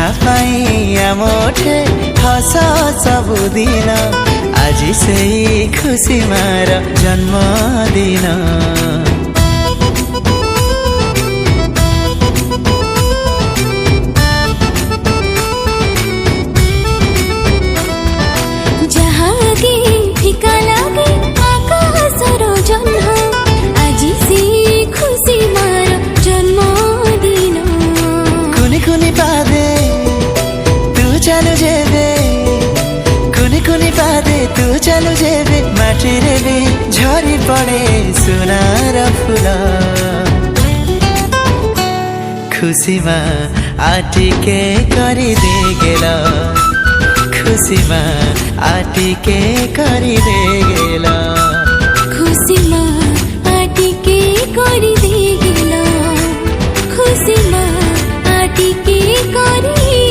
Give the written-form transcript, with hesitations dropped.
पाई आमोठे हस सबुदिन आज से खुशी मार जन्मदिन चलु जेबे माटी रे भी झरी पड़े सुनार फूल खुशी माँ आटिके करी दे गेला खुशी माँ आटिके करी दे गेला।